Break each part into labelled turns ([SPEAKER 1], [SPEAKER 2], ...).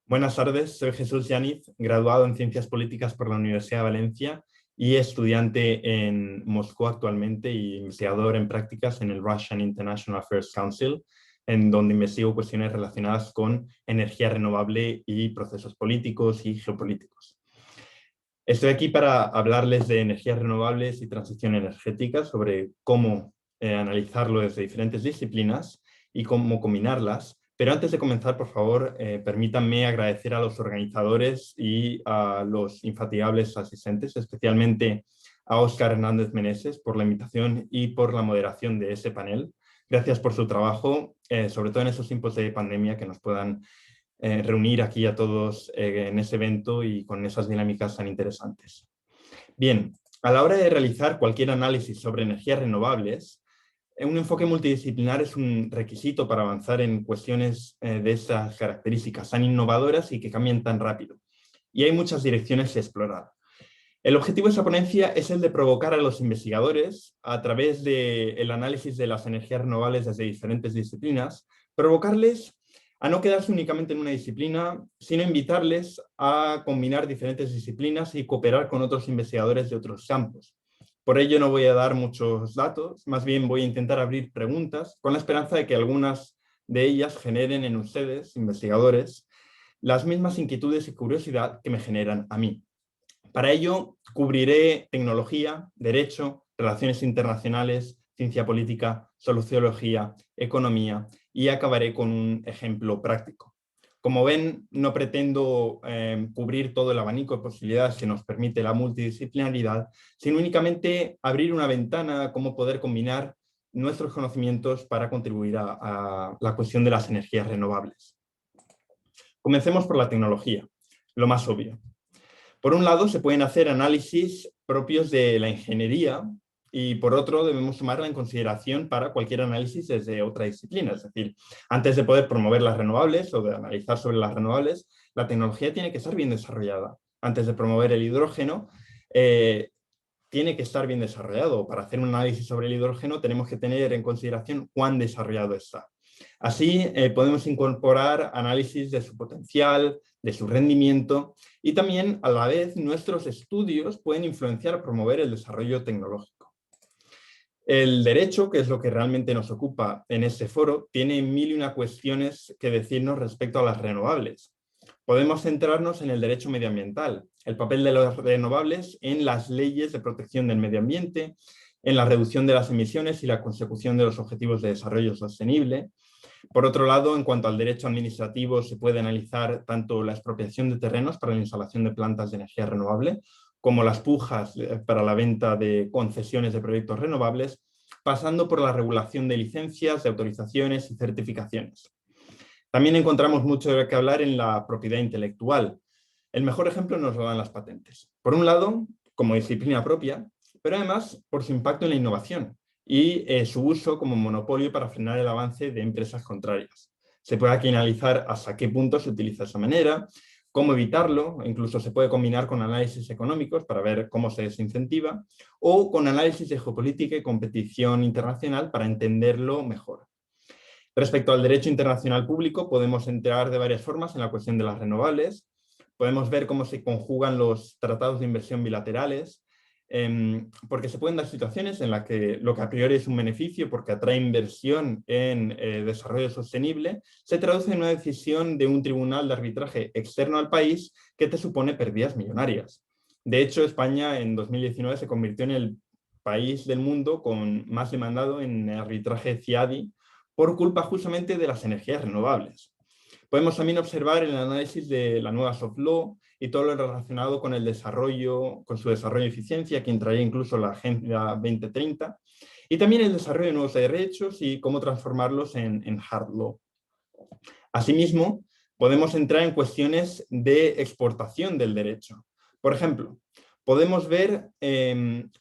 [SPEAKER 1] Buenas tardes, soy Jesús Yáñez, graduado en Ciencias Políticas por la Universidad de Valencia y estudiante en Moscú actualmente y investigador en prácticas en el Russian International Affairs Council, en donde investigo cuestiones relacionadas con energía renovable y procesos políticos y geopolíticos. Estoy aquí para hablarles de energías renovables y transición energética, sobre cómo analizarlo desde diferentes disciplinas y cómo combinarlas. Pero antes de comenzar, por favor, permítanme agradecer a los organizadores y a los infatigables asistentes, especialmente a Óscar Hernández Meneses por la invitación y por la moderación de ese panel. Gracias por su trabajo, sobre todo en estos tiempos de pandemia, que nos puedan reunir aquí a todos en ese evento y con esas dinámicas tan interesantes. Bien, a la hora de realizar cualquier análisis sobre energías renovables, un enfoque multidisciplinar es un requisito para avanzar en cuestiones de esas características tan innovadoras y que cambian tan rápido. Y hay muchas direcciones a explorar. El objetivo de esta ponencia es el de provocar a los investigadores, a través del análisis de las energías renovables desde diferentes disciplinas, provocarles a no quedarse únicamente en una disciplina, sino invitarles a combinar diferentes disciplinas y cooperar con otros investigadores de otros campos. Por ello no voy a dar muchos datos, más bien voy a intentar abrir preguntas con la esperanza de que algunas de ellas generen en ustedes, investigadores, las mismas inquietudes y curiosidad que me generan a mí. Para ello cubriré tecnología, derecho, relaciones internacionales, ciencia política, sociología, economía y acabaré con un ejemplo práctico. Como ven, no pretendo cubrir todo el abanico de posibilidades que nos permite la multidisciplinaridad, sino únicamente abrir una ventana a cómo poder combinar nuestros conocimientos para contribuir a la cuestión de las energías renovables. Comencemos por la tecnología, lo más obvio. Por un lado, se pueden hacer análisis propios de la ingeniería y por otro debemos tomarla en consideración para cualquier análisis desde otra disciplina. Es decir, antes de poder promover las renovables o de analizar sobre las renovables, la tecnología tiene que estar bien desarrollada. Antes de promover el hidrógeno, tiene que estar bien desarrollado. Para hacer un análisis sobre el hidrógeno tenemos que tener en consideración cuán desarrollado está. Así podemos incorporar análisis de su potencial, de su rendimiento y también a la vez nuestros estudios pueden influenciar o promover el desarrollo tecnológico. El derecho, que es lo que realmente nos ocupa en este foro, tiene mil y una cuestiones que decirnos respecto a las renovables. Podemos centrarnos en el derecho medioambiental, el papel de las renovables en las leyes de protección del medio ambiente, en la reducción de las emisiones y la consecución de los objetivos de desarrollo sostenible. Por otro lado, en cuanto al derecho administrativo, se puede analizar tanto la expropiación de terrenos para la instalación de plantas de energía renovable, como las pujas para la venta de concesiones de proyectos renovables, pasando por la regulación de licencias, de autorizaciones y certificaciones. También encontramos mucho de que hablar en la propiedad intelectual. El mejor ejemplo nos lo dan las patentes. Por un lado, como disciplina propia, pero además por su impacto en la innovación y su uso como monopolio para frenar el avance de empresas contrarias. Se puede aquí analizar hasta qué punto se utiliza esa manera, cómo evitarlo, incluso se puede combinar con análisis económicos para ver cómo se desincentiva, o con análisis de geopolítica y competición internacional para entenderlo mejor. Respecto al derecho internacional público, podemos entrar de varias formas en la cuestión de las renovables. Podemos ver cómo se conjugan los tratados de inversión bilaterales, porque se pueden dar situaciones en las que lo que a priori es un beneficio porque atrae inversión en desarrollo sostenible, se traduce en una decisión de un tribunal de arbitraje externo al país que te supone pérdidas millonarias. De hecho, España en 2019 se convirtió en el país del mundo con más demandado en arbitraje CIADI por culpa justamente de las energías renovables. Podemos también observar el análisis de la nueva soft law y todo lo relacionado con el desarrollo, con su desarrollo y eficiencia, que entraría incluso la Agenda 2030, y también el desarrollo de nuevos derechos y cómo transformarlos en hard law. Asimismo, podemos entrar en cuestiones de exportación del derecho. Por ejemplo, podemos ver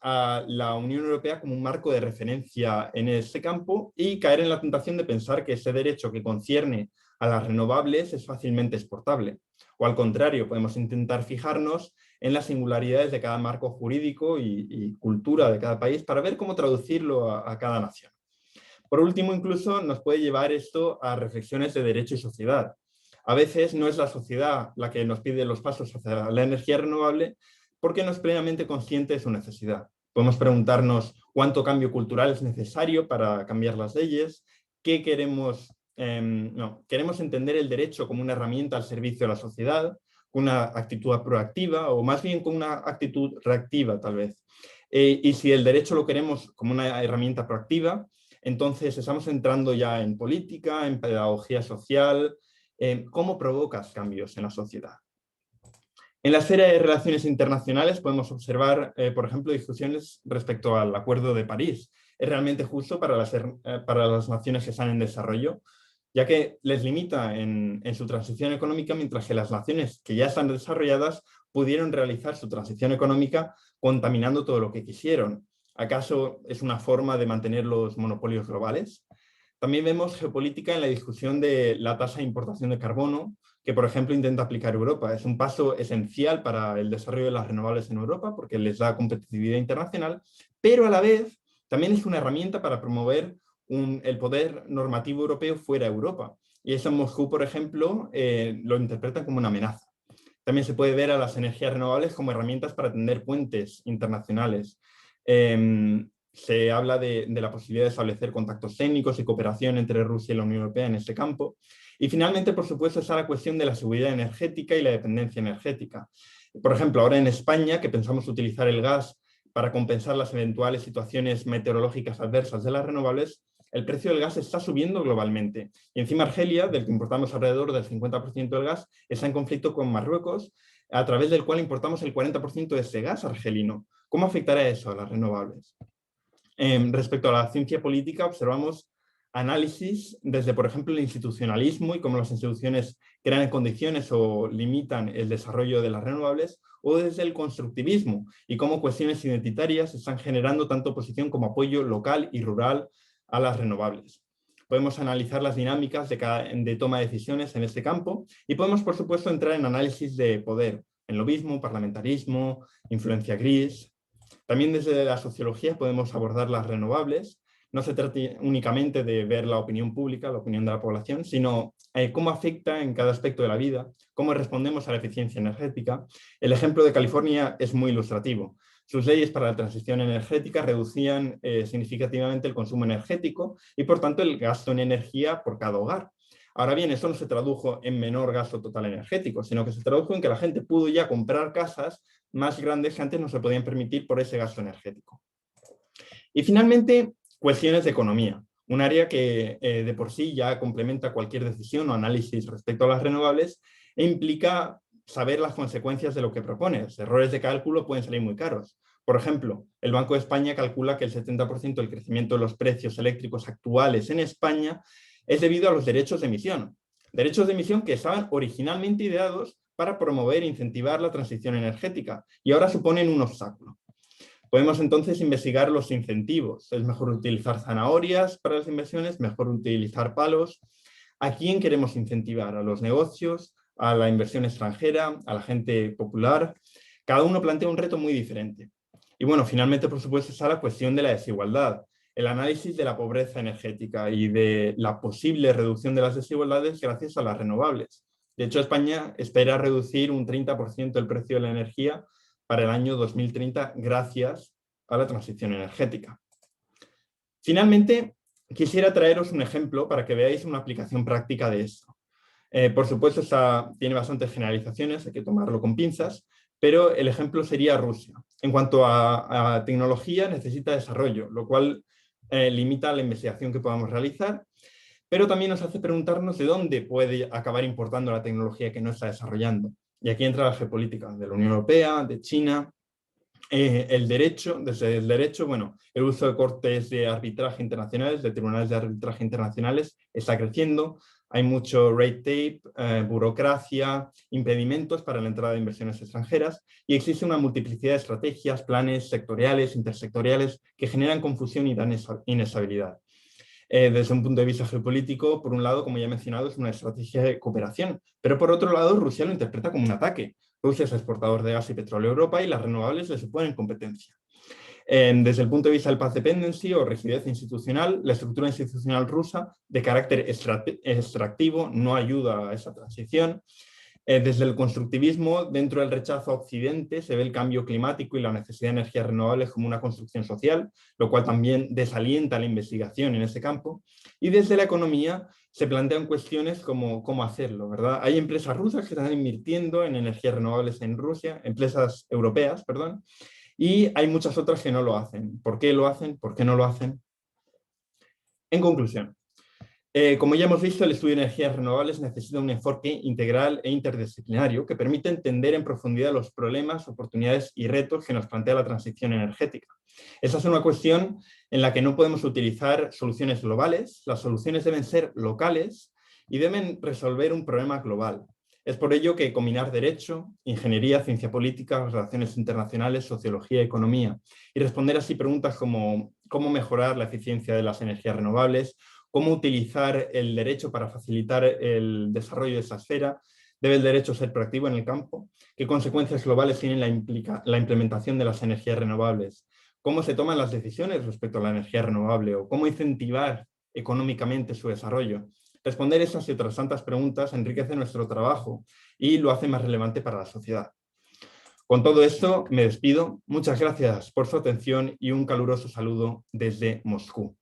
[SPEAKER 1] a la Unión Europea como un marco de referencia en este campo y caer en la tentación de pensar que ese derecho que concierne a las renovables es fácilmente exportable. O al contrario, podemos intentar fijarnos en las singularidades de cada marco jurídico y cultura de cada país para ver cómo traducirlo a cada nación. Por último, incluso nos puede llevar esto a reflexiones de derecho y sociedad. A veces no es la sociedad la que nos pide los pasos hacia la energía renovable porque no es plenamente consciente de su necesidad. Podemos preguntarnos cuánto cambio cultural es necesario para cambiar las leyes, qué queremos, queremos entender el derecho como una herramienta al servicio de la sociedad, con una actitud proactiva o más bien con una actitud reactiva tal vez. Y si el derecho lo queremos como una herramienta proactiva, entonces estamos entrando ya en política, en pedagogía social, cómo provocas cambios en la sociedad. En la esfera de relaciones internacionales podemos observar, por ejemplo, discusiones respecto al Acuerdo de París. ¿Es realmente justo para las naciones que están en desarrollo? Ya que les limita en su transición económica, mientras que las naciones que ya están desarrolladas pudieron realizar su transición económica contaminando todo lo que quisieron. ¿Acaso es una forma de mantener los monopolios globales? También vemos geopolítica en la discusión de la tasa de importación de carbono, que por ejemplo intenta aplicar Europa. Es un paso esencial para el desarrollo de las renovables en Europa porque les da competitividad internacional, pero a la vez también es una herramienta para promover el poder normativo europeo fuera de Europa. Y eso en Moscú, por ejemplo, lo interpretan como una amenaza. También se puede ver a las energías renovables como herramientas para tender puentes internacionales. Se habla de la posibilidad de establecer contactos técnicos y cooperación entre Rusia y la Unión Europea en este campo. Y finalmente, por supuesto, está la cuestión de la seguridad energética y la dependencia energética. Por ejemplo, ahora en España, que pensamos utilizar el gas para compensar las eventuales situaciones meteorológicas adversas de las renovables, el precio del gas está subiendo globalmente. Y encima Argelia, del que importamos alrededor del 50% del gas, está en conflicto con Marruecos, a través del cual importamos el 40% de ese gas argelino. ¿Cómo afectará eso a las renovables? Respecto a la ciencia política, observamos análisis desde, por ejemplo, el institucionalismo y cómo las instituciones crean condiciones o limitan el desarrollo de las renovables, o desde el constructivismo y cómo cuestiones identitarias están generando tanto oposición como apoyo local y rural a las renovables. Podemos analizar las dinámicas de toma de decisiones en este campo y podemos, por supuesto, entrar en análisis de poder, en lobismo, parlamentarismo, influencia gris. También desde la sociología podemos abordar las renovables. No se trata únicamente de ver la opinión pública, la opinión de la población, sino cómo afecta en cada aspecto de la vida, cómo respondemos a la eficiencia energética. El ejemplo de California es muy ilustrativo. Sus leyes para la transición energética reducían significativamente el consumo energético y, por tanto, el gasto en energía por cada hogar. Ahora bien, eso no se tradujo en menor gasto total energético, sino que se tradujo en que la gente pudo ya comprar casas más grandes que antes no se podían permitir por ese gasto energético. Y finalmente, cuestiones de economía, un área que de por sí ya complementa cualquier decisión o análisis respecto a las renovables e implica saber las consecuencias de lo que propones. Errores de cálculo pueden salir muy caros. Por ejemplo, el Banco de España calcula que el 70% del crecimiento de los precios eléctricos actuales en España es debido a los derechos de emisión. Derechos de emisión que estaban originalmente ideados para promover e incentivar la transición energética y ahora suponen un obstáculo. Podemos entonces investigar los incentivos. ¿Es mejor utilizar zanahorias para las inversiones? ¿Mejor utilizar palos? ¿A quién queremos incentivar? ¿A los negocios? ¿A la inversión extranjera? ¿A la gente popular? Cada uno plantea un reto muy diferente. Y bueno, finalmente, por supuesto, está la cuestión de la desigualdad. El análisis de la pobreza energética y de la posible reducción de las desigualdades gracias a las renovables. De hecho, España espera reducir un 30% el precio de la energía para el año 2030 gracias a la transición energética. Finalmente, quisiera traeros un ejemplo para que veáis una aplicación práctica de esto. Por supuesto, tiene bastantes generalizaciones, hay que tomarlo con pinzas, pero el ejemplo sería Rusia. En cuanto a tecnología, necesita desarrollo, lo cual limita la investigación que podamos realizar, pero también nos hace preguntarnos de dónde puede acabar importando la tecnología que no está desarrollando. Y aquí entra la geopolítica de la Unión Europea, de China, el derecho, desde el derecho, bueno, el uso de cortes de arbitraje internacionales, de tribunales de arbitraje internacionales, está creciendo. Hay mucho red tape, burocracia, impedimentos para la entrada de inversiones extranjeras y existe una multiplicidad de estrategias, planes sectoriales, intersectoriales que generan confusión y dan inestabilidad. Desde un punto de vista geopolítico, por un lado, como ya he mencionado, es una estrategia de cooperación, pero por otro lado, Rusia lo interpreta como un ataque. Rusia es exportador de gas y petróleo a Europa y las renovables le suponen competencia. Desde el punto de vista del path dependency o rigidez institucional, la estructura institucional rusa de carácter extractivo no ayuda a esa transición. Desde el constructivismo, dentro del rechazo a Occidente, se ve el cambio climático y la necesidad de energías renovables como una construcción social, lo cual también desalienta la investigación en ese campo. Y desde la economía se plantean cuestiones como cómo hacerlo, ¿verdad? Hay empresas rusas que están invirtiendo en energías renovables en Rusia, empresas europeas, perdón, y hay muchas otras que no lo hacen. ¿Por qué lo hacen? ¿Por qué no lo hacen? En conclusión, como ya hemos visto, el estudio de energías renovables necesita un enfoque integral e interdisciplinario que permite entender en profundidad los problemas, oportunidades y retos que nos plantea la transición energética. Esa es una cuestión en la que no podemos utilizar soluciones globales, las soluciones deben ser locales y deben resolver un problema global. Es por ello que combinar derecho, ingeniería, ciencia política, relaciones internacionales, sociología y economía, y responder así preguntas como cómo mejorar la eficiencia de las energías renovables, cómo utilizar el derecho para facilitar el desarrollo de esa esfera, debe el derecho ser proactivo en el campo, qué consecuencias globales tiene la implementación de las energías renovables, cómo se toman las decisiones respecto a la energía renovable o cómo incentivar económicamente su desarrollo. Responder esas y otras tantas preguntas enriquece nuestro trabajo y lo hace más relevante para la sociedad. Con todo esto me despido. Muchas gracias por su atención y un caluroso saludo desde Moscú.